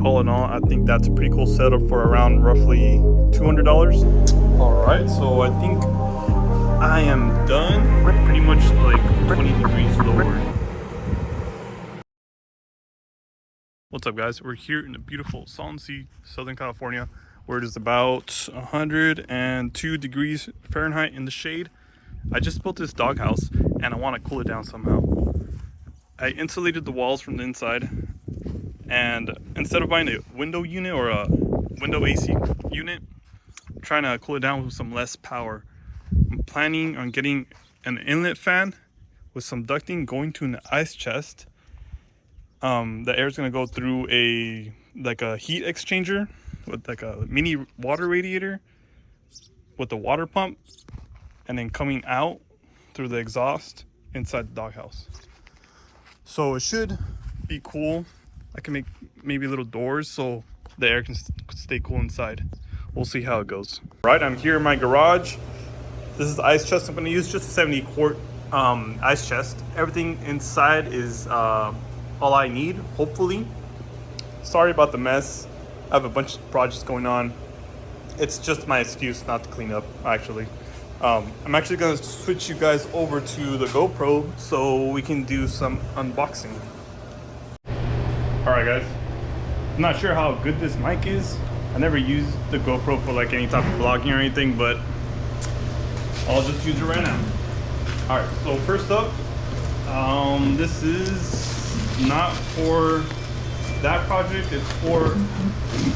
all in all, I think that's a pretty cool setup for around roughly $200. All right, so I think I am done. Pretty much like 20 degrees lower. What's up, guys? We're here in the beautiful Salton Sea, Southern California, where it is about 102 degrees Fahrenheit in the shade. I just built this doghouse and I want to cool it down somehow. I insulated the walls from the inside, and instead of buying a window unit or a window AC unit, I'm trying to cool it down with some less power. I'm planning on getting an inlet fan with some ducting going to an ice chest. The air is going to go through a heat exchanger with like a mini water radiator with the water pump, and then coming out through the exhaust inside the doghouse. So it should be cool. I can make maybe little doors so the air can stay cool inside. We'll see how it goes. All right, I'm here in my garage. This is the ice chest I'm going to use, just a 70 quart ice chest. Everything inside is all I need, hopefully. Sorry about the mess. I have a bunch of projects going on. It's just my excuse not to clean up, actually. I'm actually going to switch you guys over to the GoPro so we can do some unboxing. Alright guys, I'm not sure how good this mic is. I never used the GoPro for like any type of vlogging or anything, but I'll just use it right now. Alright, so first up, this is not for that project, it's for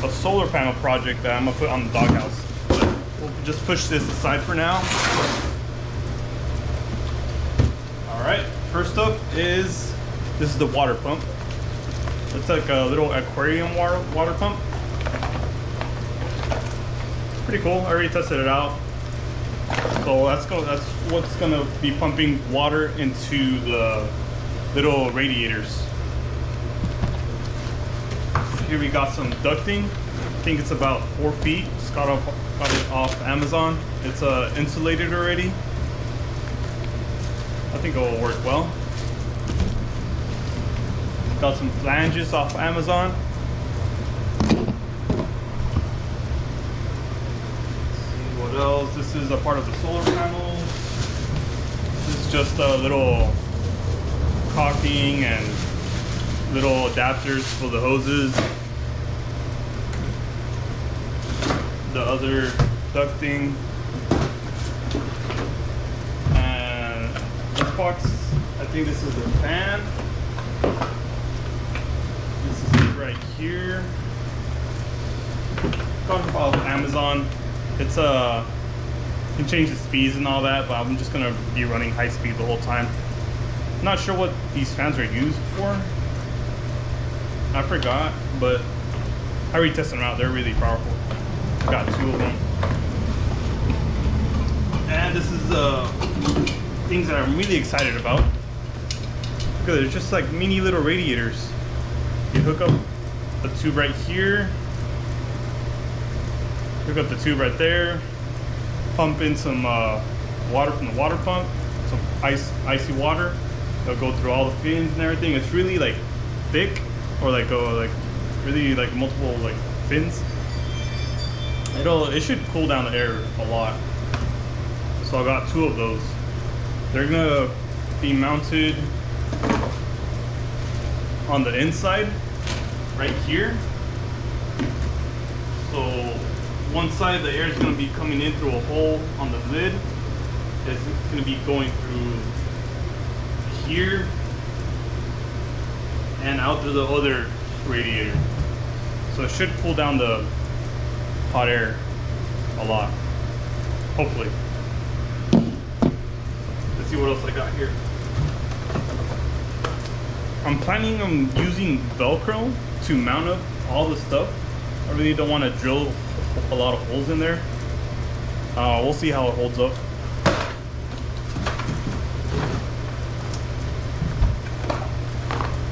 a solar panel project that I'm going to put on the doghouse. We'll just push this aside for now. All right, first up is, this is the water pump. It's like a little aquarium water pump. Pretty cool, I already tested it out. So that's what's gonna be pumping water into the little radiators. Here we got some ducting. I think it's about 4 feet. Just got it off Amazon. It's insulated already. I think it will work well. Got some flanges off Amazon. Let's see what else. This is a part of the solar panel. This is just a little caulking and little adapters for the hoses. The other ducting, and this box, I think this is a fan. This is it right here. Got it off Amazon. It's you can change the speeds and all that, but I'm just gonna be running high speed the whole time. Not sure what these fans are used for. I forgot, but I already tested them out. They're really powerful. Got 2 of them. And this is the things that I'm really excited about. Because they're just like mini little radiators. You hook up the tube right here. Hook up the tube right there. Pump in some water from the water pump. Some icy water. It'll go through all the fins and everything. It's really like thick, or like really like multiple like fins. It should cool down the air a lot. So I got 2 of those. They're gonna be mounted on the inside, right here. So one side the air is gonna be coming in through a hole on the lid. It's gonna be going through here and out through the other radiator. So it should cool down the hot air a lot, hopefully. Let's see what else I got here. I'm planning on using Velcro to mount up all the stuff. I really don't want to drill a lot of holes in there. We'll see how it holds up.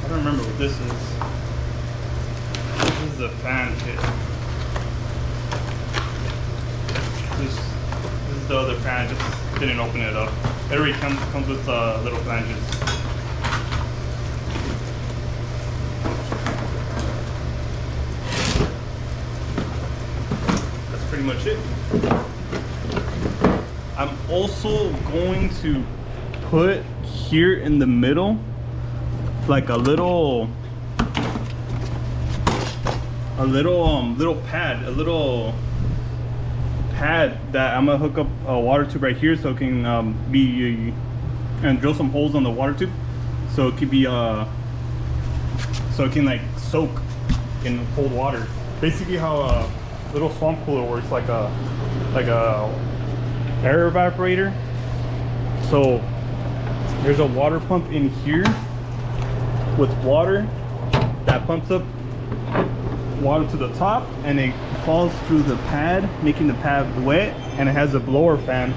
I don't remember what this is. This is the fan kit. This is the other fan, I just didn't open it up. It already comes with little flanges. pretty much it. I'm also going to put here in the middle like a little pad that I'm gonna hook up a water tube right here, so it can and drill some holes on the water tube, so it could be so it can like soak in cold water. Basically how a little swamp cooler works, like a air evaporator. So there's a water pump in here with water that pumps up water to the top, and it falls through the pad, making the pad wet, and it has a blower fan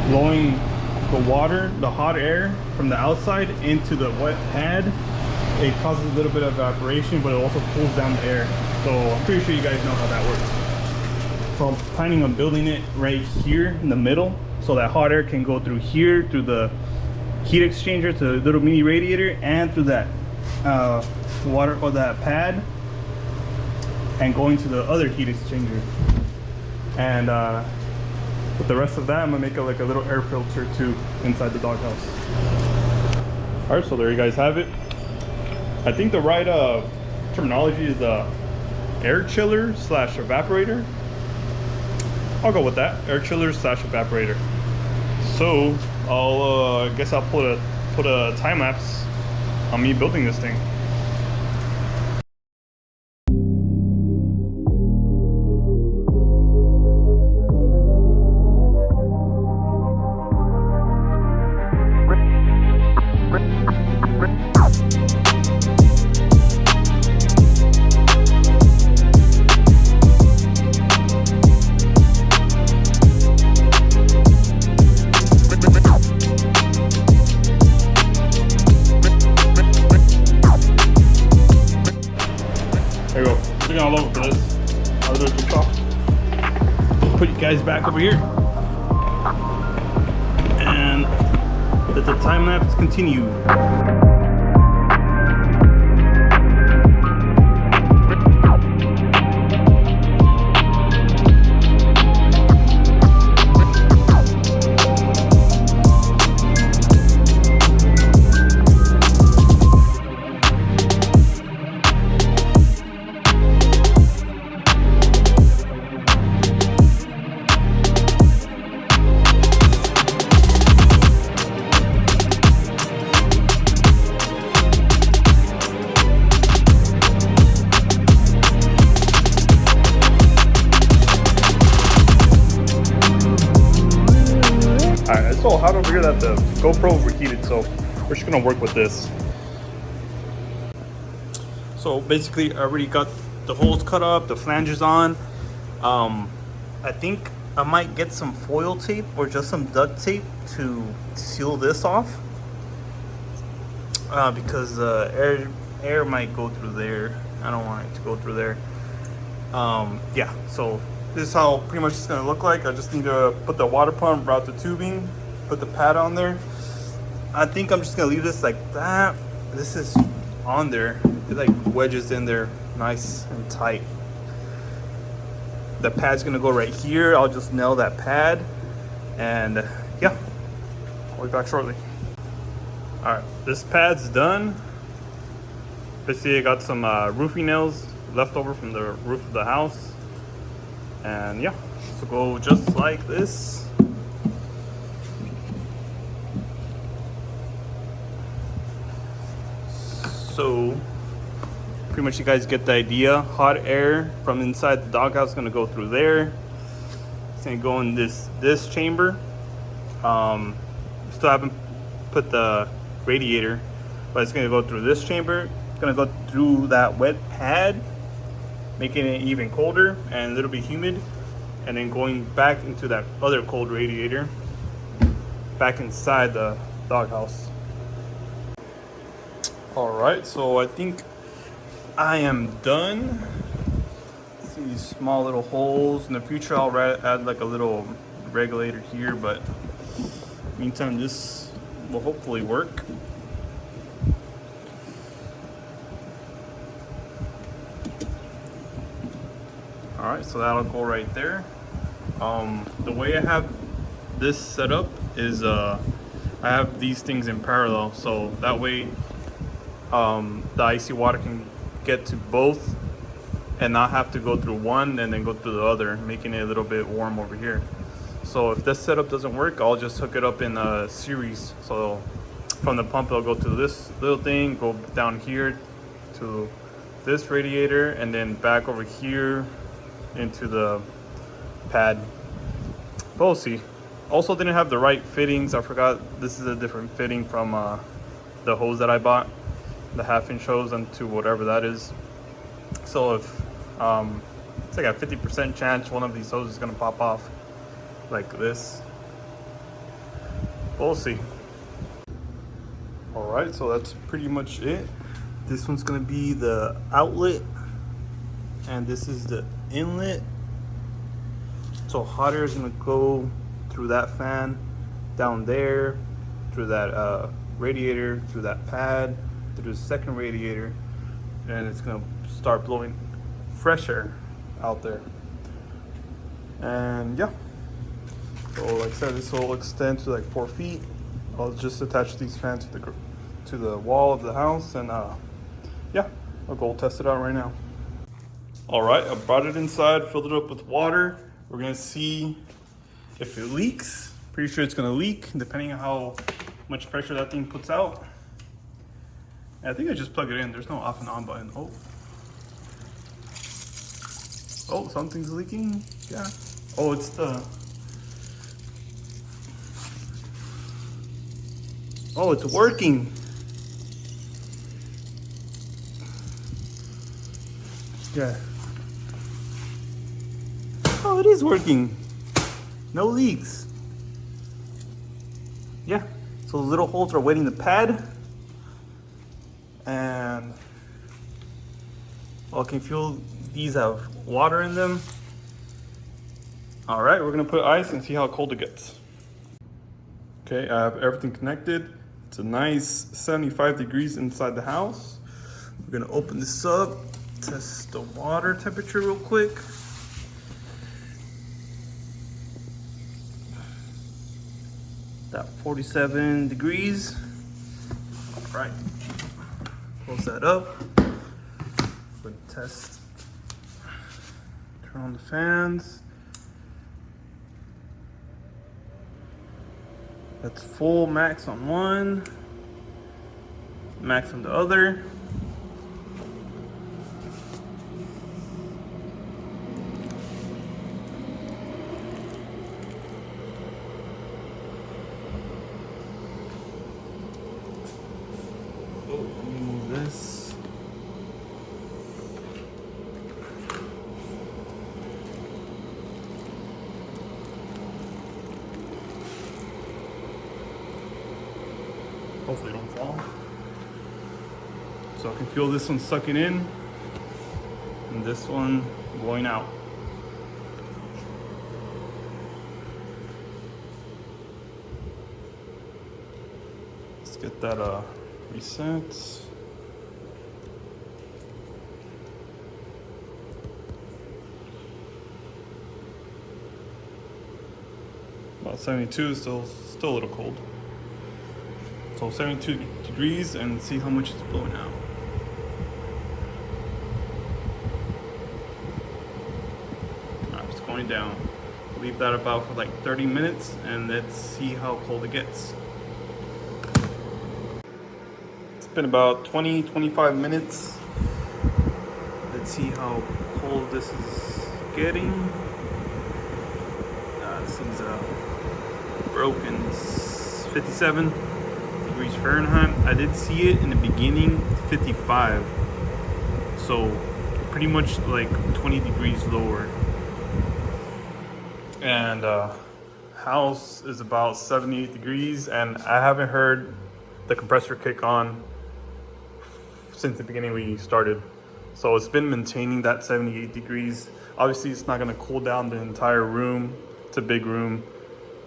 blowing the water, the hot air from the outside into the wet pad. It causes a little bit of evaporation, but it also cools down the air. So I'm pretty sure you guys know how that works. So I'm planning on building it right here in the middle, so that hot air can go through here, through the heat exchanger to the little mini radiator, and through that water or that pad, and going to the other heat exchanger. And with the rest of that, I'm gonna make it like a little air filter too inside the doghouse. All right, so there you guys have it. I think the right terminology is air chiller slash evaporator. I'll go with that, air chiller slash evaporator. So I'll guess I'll put a time lapse on me building this thing. There you go. Looking all over for this. I'll do it to top. Put you guys back over here. And let the time lapse continue. Alright, it's so hot over here that the GoPro overheated, so we're just gonna work with this. So basically I already got the holes cut up, the flanges on. I think I might get some foil tape or just some duct tape to seal this off, because air might go through there. I don't want it to go through there. Yeah, so this is how pretty much it's gonna look like. I just need to put the water pump, route the tubing, put the pad on there. I think I'm just gonna leave this like that. This is on there. It like wedges in there nice and tight. The pad's gonna go right here. I'll just nail that pad, and yeah, I'll be back shortly. All right, this pad's done. Basically, I got some roofing nails left over from the roof of the house. And yeah, so go just like this. So pretty much you guys get the idea. Hot air from inside the doghouse is gonna go through there. It's gonna go in this chamber. Still haven't put the radiator, but it's gonna go through this chamber. It's gonna go through that wet pad, making it even colder and a little bit humid, and then going back into that other cold radiator back inside the doghouse. All right, so I think I am done. See these small little holes. In the future I'll add like a little regulator here, but meantime this will hopefully work. All right, so that'll go right there. The way I have this set up is I have these things in parallel, so that way the icy water can get to both and not have to go through one and then go through the other, making it a little bit warm over here. So if this setup doesn't work, I'll just hook it up in a series. So from the pump, it'll go to this little thing, go down here to this radiator, and then back over here into the pad. But we'll see. Also didn't have the right fittings. I forgot this is a different fitting from the hose that I bought, the 1/2-inch hose into whatever that is. So if it's like a 50% chance one of these hoses is gonna pop off like this. We'll see. All right, so that's pretty much it. This one's gonna be the outlet, and this is the inlet. So hot air is gonna go through that fan, down there, through that radiator, through that pad, through the second radiator, and it's gonna start blowing fresh air out there. And yeah, so like I said, this will extend to like 4 feet. I'll just attach these fans to the wall of the house, and yeah, I'll go test it out right now. All right, I brought it inside, filled it up with water. We're gonna see if it leaks. Pretty sure it's gonna leak depending on how much pressure that thing puts out. And I think I just plug it in. There's no off and on button. Oh, something's leaking. Yeah. Oh, it's the. Oh, it's working. Yeah. Oh, it is working. No leaks. Yeah. So the little holes are wetting the pad. And I can feel these have water in them. All right, we're gonna put ice and see how cold it gets. Okay, I have everything connected. It's a nice 75 degrees inside the house. We're gonna open this up, test the water temperature real quick. That 47 degrees. All right, close that up. We're gonna test. Turn on the fans. That's full max on one, max on the other. Oh, let me move this. Hopefully it don't fall. So I can feel this one sucking in and this one blowing out. Let's get that reset. About 72, still a little cold. So 72 degrees, and see how much it's blowing out. Alright, it's going down. Leave that about for like 30 minutes and let's see how cold it gets. It's been about 20-25 minutes. Let's see how cold this is getting. This thing's broken. It's 57 degrees Fahrenheit. I did see it in the beginning 55, so pretty much like 20 degrees lower. And house is about 78 degrees, and I haven't heard the compressor kick on since the beginning we started, so it's been maintaining that 78 degrees. Obviously it's not going to cool down the entire room. It's a big room,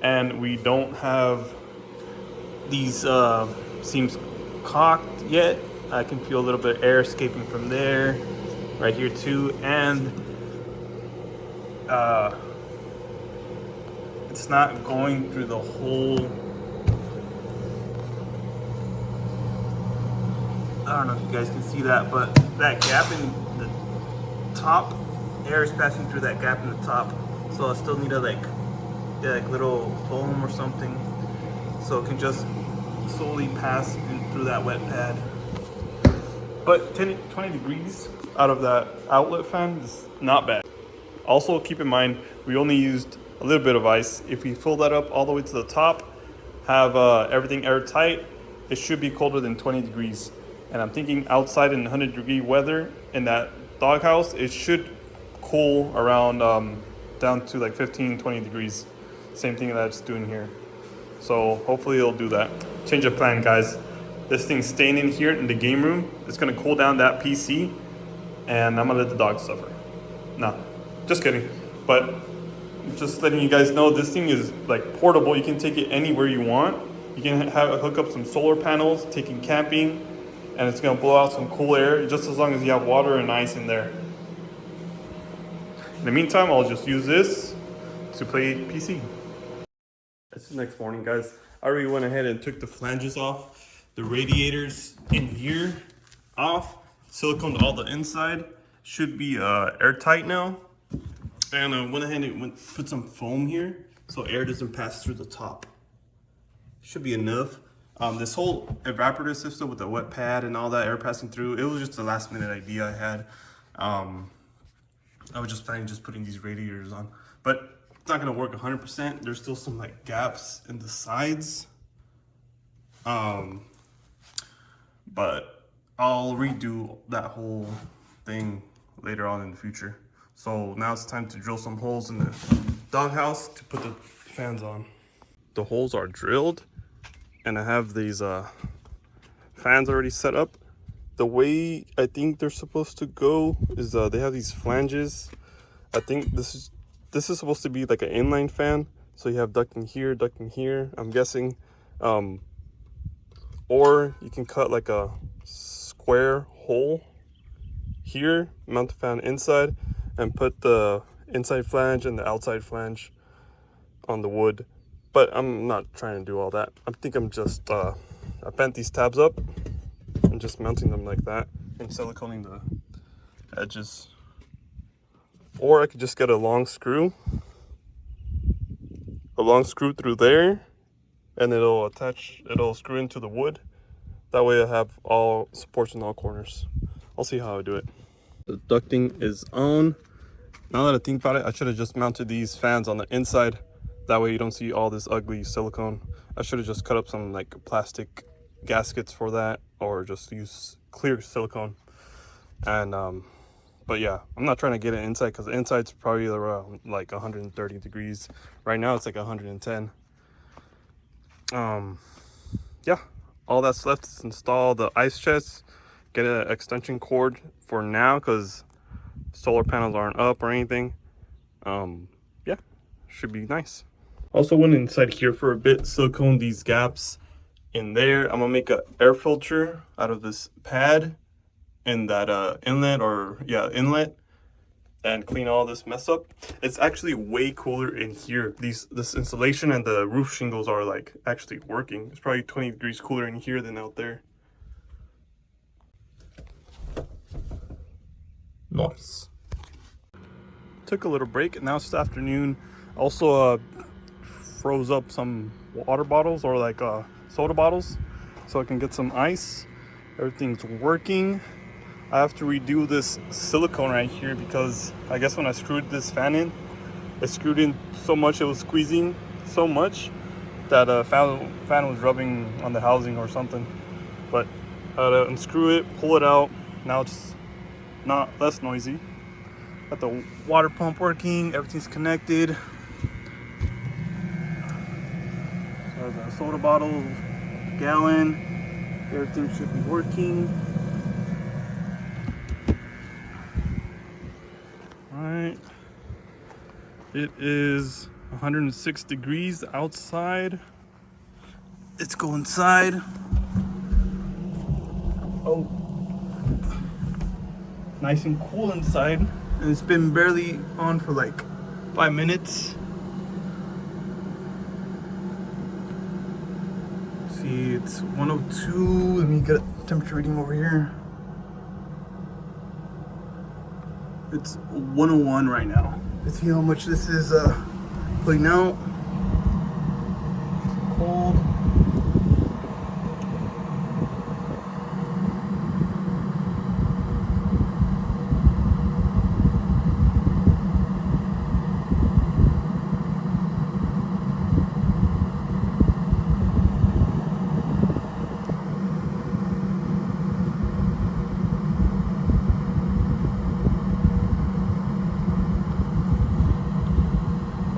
and we don't have these seams caulked yet. I can feel a little bit of air escaping from there, right here too, and it's not going through the whole. I don't know if you guys can see that, but that gap in the top, air is passing through that gap in the top. So I still need a like little foam or something, so it can just slowly pass through that wet pad. But 20 degrees out of that outlet fan is not bad. Also keep in mind, we only used a little bit of ice. If we fill that up all the way to the top, have everything airtight, it should be colder than 20 degrees. And I'm thinking outside in 100-degree weather in that doghouse, it should cool around down to like 15, 20 degrees. Same thing that it's doing here. So hopefully it'll do that. Change of plan, guys. This thing's staying in here in the game room. It's gonna cool down that PC, and I'm gonna let the dogs suffer. Nah, just kidding. But just letting you guys know, this thing is like portable. You can take it anywhere you want. You can hook up some solar panels, taking camping, and it's gonna blow out some cool air just as long as you have water and ice in there. In the meantime, I'll just use this to play PC. It's the next morning, guys. I already went ahead and took the flanges off. The radiators in here off. Siliconed all the inside. Should be airtight now. And I went ahead and put some foam here so air doesn't pass through the top. Should be enough. This whole evaporative system with the wet pad and all that air passing through, it was just a last minute idea I had. I was just planning just putting these radiators on, but it's not gonna work 100%. There's still some like gaps in the sides. But I'll redo that whole thing later on in the future. So now it's time to drill some holes in the doghouse to put the fans on. The holes are drilled, and I have these fans already set up. The way I think they're supposed to go is they have these flanges. I think this is supposed to be like an inline fan. So you have ducting here, I'm guessing. Or you can cut like a square hole here, mount the fan inside, and put the inside flange and the outside flange on the wood. But I'm not trying to do all that. I think I'm just, I bent these tabs up and just mounting them like that and siliconing the edges. Or I could just get a long screw through there, and it'll screw into the wood. That way I have all supports in all corners. I'll see how I do it. The ducting is on. Now that I think about it, I should have just mounted these fans on the inside. That way you don't see all this ugly silicone. I should have just cut up some like plastic gaskets for that, or just use clear silicone. And but yeah, I'm not trying to get it inside because the inside's probably around like 130 degrees. Right now it's like 110. Yeah, all that's left is install the ice chest, get an extension cord for now because solar panels aren't up or anything. Yeah, should be nice. Also went inside here for a bit, silicone these gaps in there. I'm gonna make an air filter out of this pad and that inlet, and clean all this mess up. It's actually way cooler in here. This insulation and the roof shingles are like actually working. It's probably 20 degrees cooler in here than out there. Nice. Took a little break. Now it's the afternoon. Also froze up some water bottles or like soda bottles so I can get some ice. Everything's working. I have to redo this silicone right here because I guess when I screwed this fan in, it screwed in so much, it was squeezing so much that fan was rubbing on the housing or something. But I had to unscrew it, pull it out. Now it's not less noisy. Got the water pump working, everything's connected. So the soda bottle, gallon, everything should be working. Alright, it is 106 degrees outside. Let's go inside. Oh, nice and cool inside. And it's been barely on for like 5 minutes. It's 102. Let me get a temperature reading over here. It's 101 right now. Let's see how much this is putting out. Cold.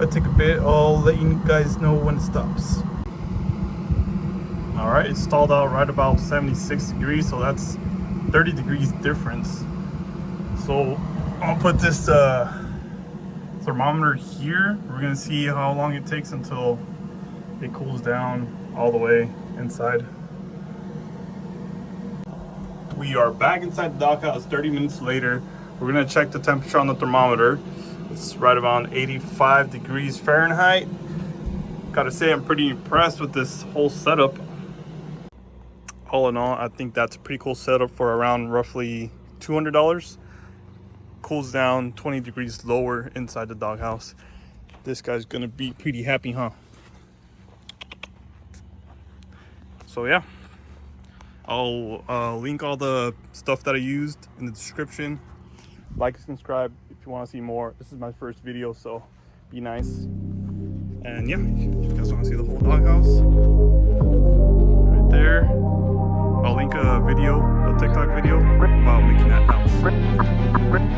It'll take a bit. I'll let you guys know when it stops. All right, it's stalled out right about 76 degrees, so that's 30 degrees difference. So I'll put this thermometer here. We're gonna see how long it takes until it cools down all the way inside. We are back inside the doghouse 30 minutes later. We're gonna check the temperature on the thermometer. It's right around 85 degrees Fahrenheit. Gotta say, I'm pretty impressed with this whole setup. All in all, I think that's a pretty cool setup for around roughly $200. Cools down 20 degrees lower inside the doghouse. This guy's gonna be pretty happy, huh? So yeah, I'll link all the stuff that I used in the description. Like and subscribe if you want to see more. This is my first video, so be nice. And yeah, if you guys want to see the whole doghouse, right there. I'll link a video, a TikTok video about making that house.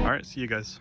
All right, see you guys.